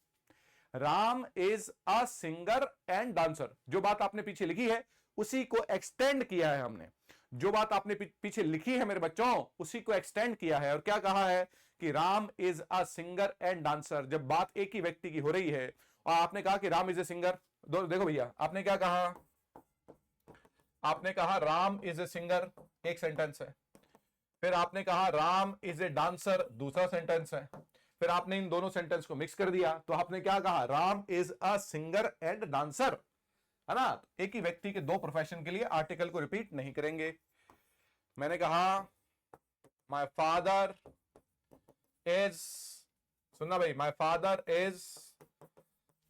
Ram is a singer and dancer. जो बात आपने पीछे लिखी है उसी को एक्सटेंड किया है हमने। जो बात आपने पीछे लिखी है मेरे बच्चों, उसी को एक्सटेंड किया है। और क्या कहा है कि Ram is a singer and dancer. जब बात एक ही व्यक्ति की हो रही है और आपने कहा कि राम इज ए सिंगर, देखो भैया, आपने क्या कहा? आपने कहा राम इज ए सिंगर, एक सेंटेंस है। फिर आपने कहा राम इज ए डांसर, दूसरा सेंटेंस है। फिर आपने इन दोनों सेंटेंस को मिक्स कर दिया, तो आपने क्या कहा? Ram is a singer and dancer, है ना? एक ही व्यक्ति के दो प्रोफेशन के लिए आर्टिकल को रिपीट नहीं करेंगे। मैंने कहा माय फादर इज, सुनना भाई, my father is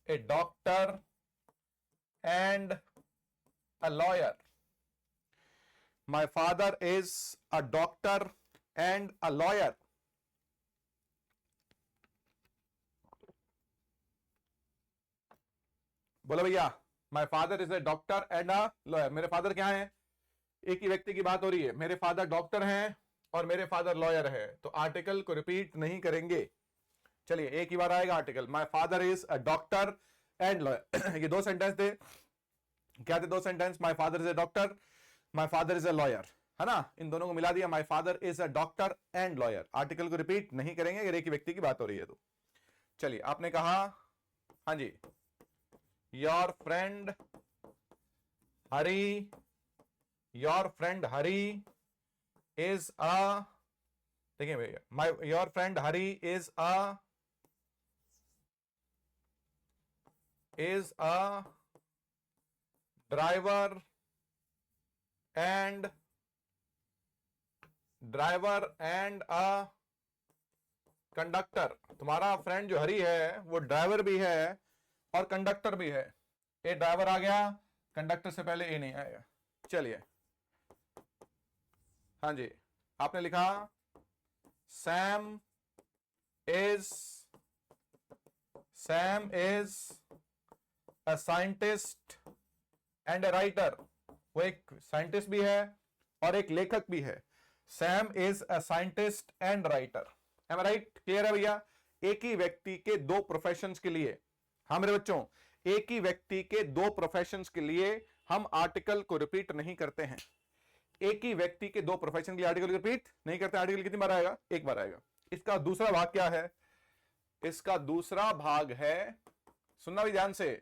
a doctor and a lawyer. My father is a doctor and a lawyer. बोलो भैया, my father is a doctor and a lawyer. मेरे फादर क्या है? एक ही व्यक्ति की बात हो रही है, मेरे फादर डॉक्टर हैं और मेरे फादर लॉयर है, तो आर्टिकल को रिपीट नहीं करेंगे। चलिए एक ही बार आएगा article, my father is a doctor and lawyer. ये दो सेंटेंस थे, क्या थे दो sentence? My father is a doctor, my father is a lawyer, है ना? इन दोनों को मिला दिया, my father is a doctor and lawyer. Article को रिपीट नहीं करेंगे अगर एक ही व्यक्ति की बात हो रही है तो। चलिए आपने कहा, हाँ जी, your friend Hari, your friend Hari is a, देखिए भैया, my your friend Hari is a driver and a conductor. तुम्हारा फ्रेंड जो हरी है वो ड्राइवर भी है और कंडक्टर भी है। ए ड्राइवर आ गया, कंडक्टर से पहले ए नहीं आएगा। चलिए, हाँ जी, आपने लिखा Sam is a scientist and a writer. वो एक साइंटिस्ट भी है और एक लेखक भी है। Sam is a scientist and writer. Am I right? Clear है भैया? एक ही व्यक्ति के दो प्रोफेशंस के लिए, हाँ मेरे बच्चों, एक ही व्यक्ति के दो प्रोफेशंस के लिए हम आर्टिकल को रिपीट नहीं करते हैं। एक ही व्यक्ति के दो प्रोफेशन के लिए आर्टिकल रिपीट नहीं करते। आर्टिकल कितनी बार आएगा? एक बार आएगा। इसका दूसरा भाग क्या है? इसका दूसरा भाग है, सुनना भी ध्यान से,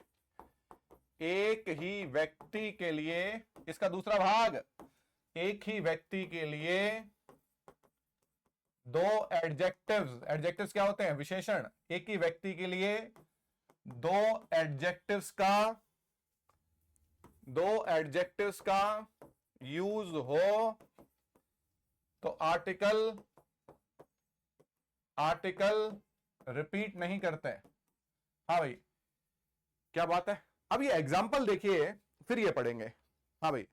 एक ही व्यक्ति के लिए, इसका दूसरा भाग, एक ही व्यक्ति के लिए दो एडजेक्टिव्स। एडजेक्टिव्स क्या होते हैं? विशेषण। एक ही व्यक्ति के लिए दो एडजेक्टिव्स का यूज हो तो आर्टिकल रिपीट नहीं करते। हाँ भाई, क्या बात है? अब ये एग्जाम्पल देखिए फिर ये पढ़ेंगे। हाँ भाई,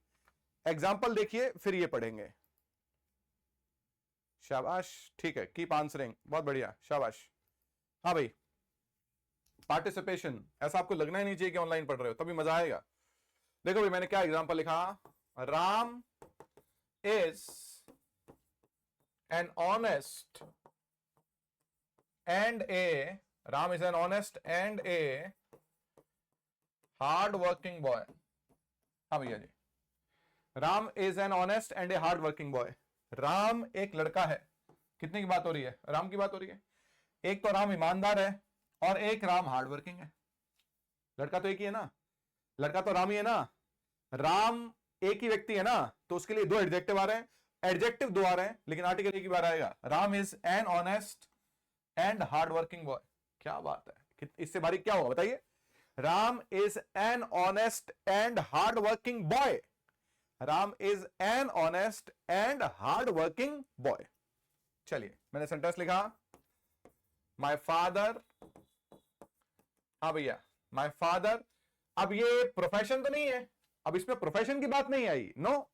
एग्जाम्पल देखिए फिर ये पढ़ेंगे। शाबाश, ठीक है, कीप आंसरिंग, बहुत बढ़िया, शाबाश। हाँ भाई, पार्टिसिपेशन, ऐसा आपको लगना ही नहीं चाहिए कि ऑनलाइन पढ़ रहे हो, तभी मजा आएगा। देखो भाई, मैंने क्या एग्जाम्पल लिखा? Ram is an honest and a hard working boy. हाँ भैया जी, Ram is an honest and a hard working boy. Ram एक लड़का है। कितने की बात हो रही है? राम की बात हो रही है। एक तो राम ईमानदार है और एक राम हार्ड वर्किंग है। लड़का तो एक ही है ना, लड़का तो राम ही है ना। राम एक ही व्यक्ति है ना, तो उसके लिए दो एडजेक्टिव आ रहे हैं, एडजेक्टिव दो आ रहे हैं, लेकिन आर्टिकल एक ही बार आएगा। Ram is an honest and hard working boy. क्या बात है, इससे बारीक क्या होगा बताइए? Ram is an honest and hard working boy. Ram is an honest and hard working boy. चलिए, मैंने सेंटेंस लिखा, माय फादर, हाँ भैया, माय फादर। अब ये प्रोफेशन तो नहीं है, अब इसमें प्रोफेशन की बात नहीं आई, नो।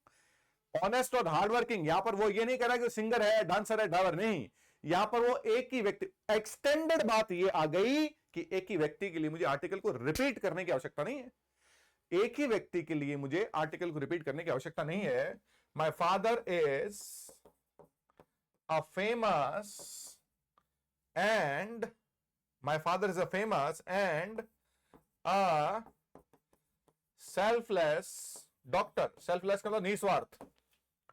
ऑनेस्ट और हार्ड वर्किंग, यहां पर वो ये नहीं कह रहा कि सिंगर है, डांसर है, ड्राइवर, नहीं। यहां पर वो एक ही व्यक्ति, एक्सटेंडेड बात ये आ गई कि एक ही व्यक्ति के लिए मुझे आर्टिकल को रिपीट करने की आवश्यकता नहीं है। एक ही व्यक्ति के लिए मुझे आर्टिकल को रिपीट करने की आवश्यकता नहीं है। My father is a famous and a selfless doctor. Selfless का मतलब निस्वार्थ,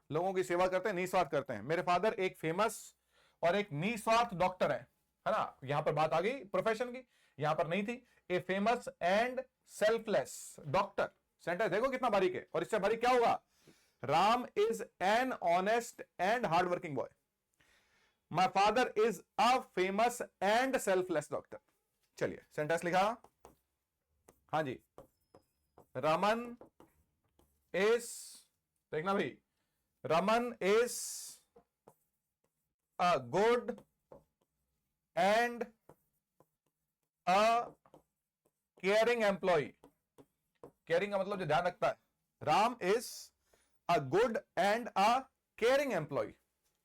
लोगों की सेवा करते हैं, निस्वार्थ करते हैं। मेरे फादर एक फेमस और एक निस्वार्थ डॉक्टर है ना? यहां पर बात आ गई प्रोफेशन की, यहां पर नहीं थी। A famous and selfless doctor. Sentence देखो कितना बारीक है, और इससे बारीक क्या होगा? Ram is an honest and hard working boy. My father is a famous and selfless doctor. चलिए सेंटेंस लिखा, हाँ जी, रमन इज, देखना भाई, Raman is a good and a caring employ. Caring का मतलब जो ध्यान रखता है। Ram is a good and a caring employ,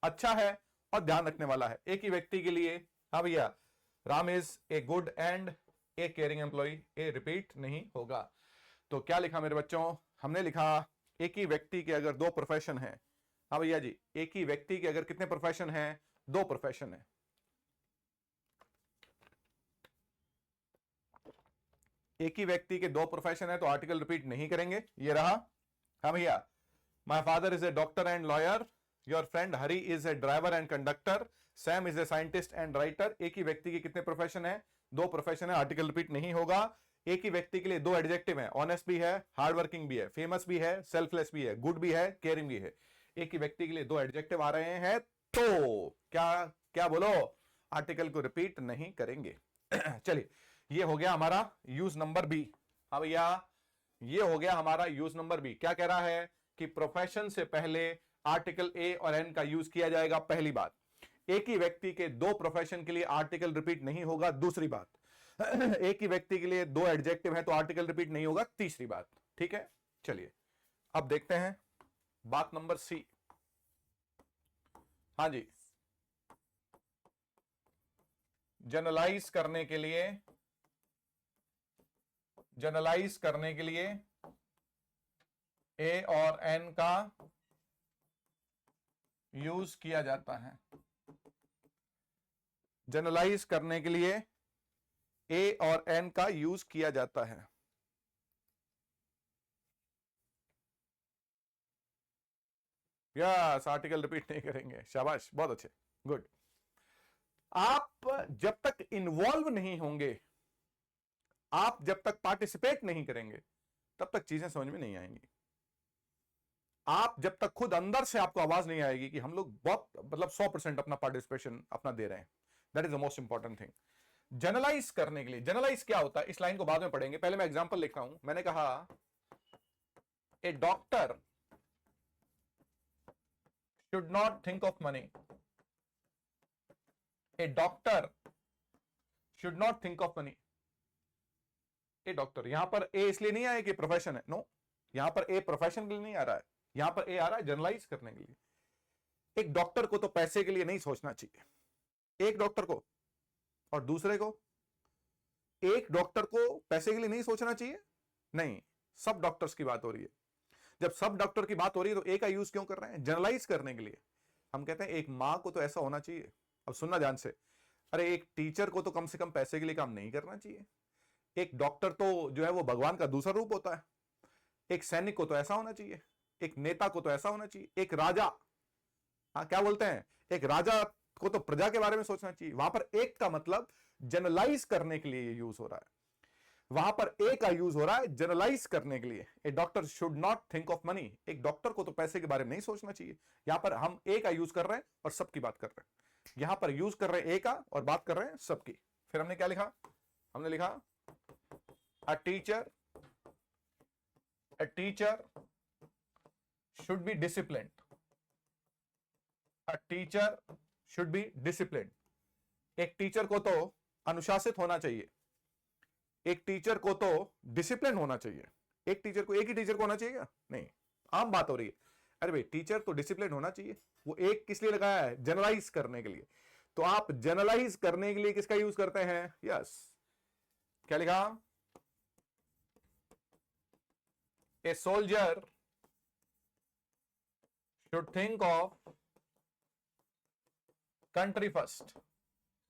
अच्छा है और ध्यान रखने वाला है। एक ही व्यक्ति के लिए, हाँ भैया, Ram is a good and a caring employ, a repeat नहीं होगा। तो क्या लिखा मेरे बच्चों, हमने लिखा एक ही व्यक्ति के अगर दो प्रोफेशन है, हाँ भैया जी, एक ही व्यक्ति के अगर कितने प्रोफेशन है, दो प्रोफेशन है, एक ही व्यक्ति के दो प्रोफेशन है तो आर्टिकल रिपीट नहीं करेंगे। ये रहा, हाँ भैया, my father is a doctor and lawyer, your friend Hari is a driver and conductor, Sam is a scientist and writer. एक ही व्यक्ति के कितने प्रोफेशन है, दो प्रोफेशन है, आर्टिकल रिपीट नहीं होगा। एक ही व्यक्ति के लिए दो एडजेक्टिव है, ऑनेस्ट भी है, हार्ड वर्किंग भी है, फेमस भी है, सेल्फलेस भी है, गुड भी है, केयरिंग भी है। एक ही व्यक्ति के लिए दो एडजेक्टिव आ रहे हैं तो क्या क्या बोलो, आर्टिकल को रिपीट नहीं करेंगे। चलिए, ये हो गया हमारा यूज नंबर बी। हाँ भैया, ये हो गया हमारा यूज नंबर बी। क्या कह रहा है कि प्रोफेशन से पहले आर्टिकल ए और एन का यूज किया जाएगा, पहली बात। एक ही व्यक्ति के दो प्रोफेशन के लिए आर्टिकल रिपीट नहीं होगा, दूसरी बात। एक ही व्यक्ति के लिए दो एडजेक्टिव है तो आर्टिकल रिपीट नहीं होगा, तीसरी बात। ठीक है, चलिए अब देखते हैं बात नंबर सी। हाँ जी, जनरलाइज करने के लिए ए और एन का यूज किया जाता है। जनरलाइज करने के लिए ए और एन का यूज किया जाता है। यस, आर्टिकल रिपीट नहीं करेंगे, शाबाश, बहुत अच्छे, गुड। आप जब तक इन्वॉल्व नहीं होंगे, आप जब तक पार्टिसिपेट नहीं करेंगे, तब तक चीजें समझ में नहीं आएंगी। आप जब तक खुद अंदर से आपको आवाज नहीं आएगी कि हम लोग बहुत मतलब 100% अपना पार्टिसिपेशन अपना दे रहे हैं, that is the most important thing. Generalise करने के लिए, जनरलाइज क्या होता है इस लाइन को बाद में पढ़ेंगे, पहले मैं एग्जांपल लिख रहा हूं। मैंने कहा a doctor should not think of money, a doctor should not think of money. A doctor, यहां पर ए इसलिए नहीं आया कि प्रोफेशन है, नो, यहां पर ए प्रोफेशन के लिए नहीं आ रहा है, यहां पर ए आ रहा है जनरलाइज करने के लिए। एक डॉक्टर को तो पैसे के लिए नहीं सोचना चाहिए, एक डॉक्टर को, और दूसरे को। एक डॉक्टर को पैसे के लिए नहीं सोचना चाहिए, नहीं, सब डॉक्टर्स की बात हो रही है। जब सब डॉक्टर की बात हो रही है तो ए का यूज क्यों कर रहे हैं, जनरलाइज करने के लिए। हम कहते हैं एक मां को तो ऐसा होना चाहिए। अब सुनना ध्यान से, अरे एक टीचर को तो कम से कम पैसे के लिए काम नहीं करना चाहिए। एक डॉक्टर तो जो है वो भगवान का दूसरा रूप होता है। एक सैनिक को तो ऐसा होना चाहिए, एक नेता को तो ऐसा होना चाहिए, एक राजा, हाँ क्या बोलते हैं, एक राजा को तो प्रजा के बारे में सोचना चाहिए। वहां पर एक का मतलब जनरलाइज करने के लिए यूज हो रहा है, वहां पर ए का यूज हो रहा है जनरलाइज करने के लिए। A doctor should not think of money, एक डॉक्टर को तो पैसे के बारे में नहीं सोचना चाहिए। यहां पर हम ए का यूज कर रहे हैं और सबकी बात कर रहे हैं, यहां पर यूज कर रहे हैं ए का और बात कर रहे हैं सबकी। फिर हमने क्या लिखा, हमने लिखा a teacher should be disciplined. A teacher should be disciplined. एक टीचर को तो अनुशासित होना चाहिए, एक टीचर को तो डिसिप्लिन होना चाहिए। एक टीचर को, एक ही टीचर को होना चाहिए क्या, नहीं, आम बात हो रही है। अरे भाई टीचर तो डिसिप्लिन होना चाहिए, वो एक किस लिए लगाया है, जनरलाइज करने के लिए। तो आप जनरलाइज करने के लिए किसका यूज करते हैं, यस, क्या लिखा, a soldier should think of country first।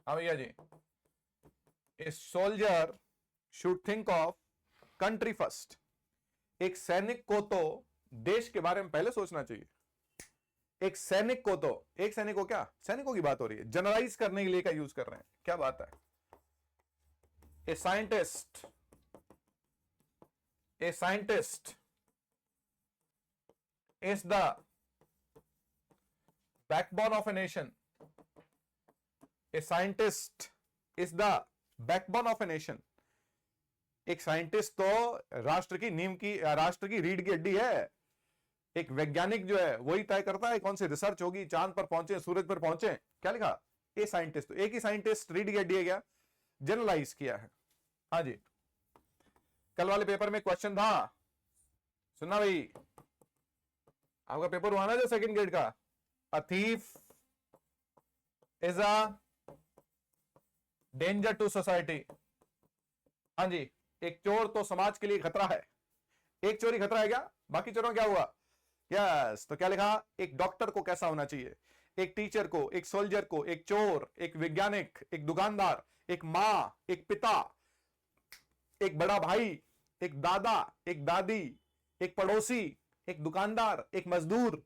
हाँ भैया जी, a soldier should think of country first। एक सैनिक को तो देश के बारे में पहले सोचना चाहिए। एक सैनिक को तो, एक सैनिक को क्या, सैनिकों की बात हो रही है, जनरलाइज करने के लिए का यूज कर रहे हैं, क्या बात है। A scientist is the backbone of a nation। A scientist is the backbone of a nation। एक साइंटिस्ट तो राष्ट्र की नींव की, राष्ट्र की रीढ़ की हड्डी है। एक वैज्ञानिक जो है वही तय करता है कौन सी रिसर्च होगी, चांद पर पहुंचे, सूरज पर पहुंचे। क्या लिखा, ए साइंटिस्ट, तो एक ही साइंटिस्ट रीढ़ की हड्डी है, क्या जनरलाइज किया है। हाँ जी, कल वाले पेपर में क्वेश्चन था, सुनना भाई, आपका पेपर हुआ ना जो सेकंड ग्रेड का, A thief is a danger to society। हाँ जी, एक चोर तो समाज के लिए खतरा है। एक चोरी खतरा है क्या, बाकी चोरों क्या हुआ? यस, तो क्या लिखा? एक डॉक्टर को कैसा होना चाहिए, एक टीचर को, एक सोल्जर को, एक चोर, एक वैज्ञानिक, एक दुकानदार, एक मां, एक पिता, एक बड़ा भाई, एक दादा, एक दादी, एक पड़ोसी, एक दुकानदार, एक मजदूर,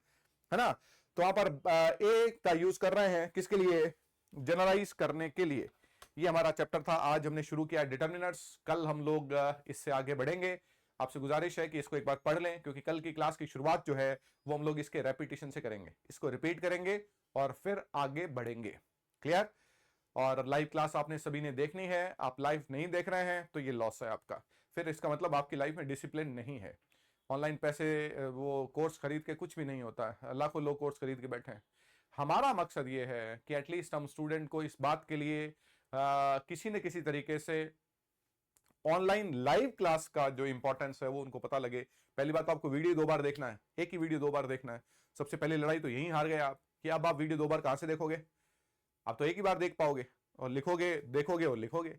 है ना। तो वहां पर ए का यूज कर रहे हैं किसके लिए? जनरलाइज करने के लिए। ये हमारा चैप्टर था, आज हमने शुरू किया डिटर्मिनर्स। कल हम लोग इससे आगे बढ़ेंगे। आपसे गुजारिश है कि इसको एक बार पढ़ लें, क्योंकि कल की क्लास की शुरुआत जो है वो हम लोग इसके रेपिटेशन से करेंगे, इसको रिपीट करेंगे और फिर आगे बढ़ेंगे। क्लियर? और लाइव क्लास आपने सभी ने देखनी है। आप लाइव नहीं देख रहे हैं तो ये लॉस है आपका, फिर इसका मतलब आपकी लाइफ में डिसिप्लिन नहीं है। ऑनलाइन पैसे वो कोर्स खरीद के कुछ भी नहीं होता है, लाखों लोग कोर्स खरीद के बैठे हैं। हमारा मकसद ये है कि एटलीस्ट हम स्टूडेंट को इस बात के लिए किसी न किसी तरीके से ऑनलाइन लाइव क्लास का जो इंपॉर्टेंस है वो उनको पता लगे। पहली बात तो आपको वीडियो 2 बार देखना है, एक ही वीडियो 2 बार देखना है। सबसे पहले लड़ाई तो यही हार गए आप कि अब आप वीडियो 2 बार कहां से देखोगे? आप तो एक ही बार देख पाओगे और लिखोगे, देखोगे और लिखोगे,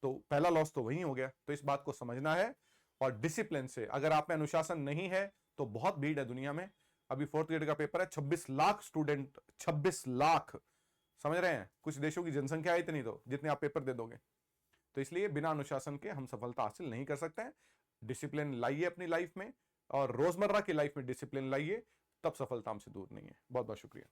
तो पहला लॉस तो वही हो गया। तो इस बात को समझना है और डिसिप्लिन से, अगर आप में अनुशासन नहीं है तो बहुत भीड़ है दुनिया में। अभी 4th ग्रेड का पेपर है, 26 लाख स्टूडेंट, 26 लाख, समझ रहे हैं? कुछ देशों की जनसंख्या है इतनी तो, जितने आप पेपर दे दोगे। तो इसलिए बिना अनुशासन के हम सफलता हासिल नहीं कर सकते हैं। डिसिप्लिन लाइए अपनी लाइफ में और रोजमर्रा की लाइफ में डिसिप्लिन लाइए, तब सफलता हमसे दूर नहीं है। बहुत बहुत शुक्रिया।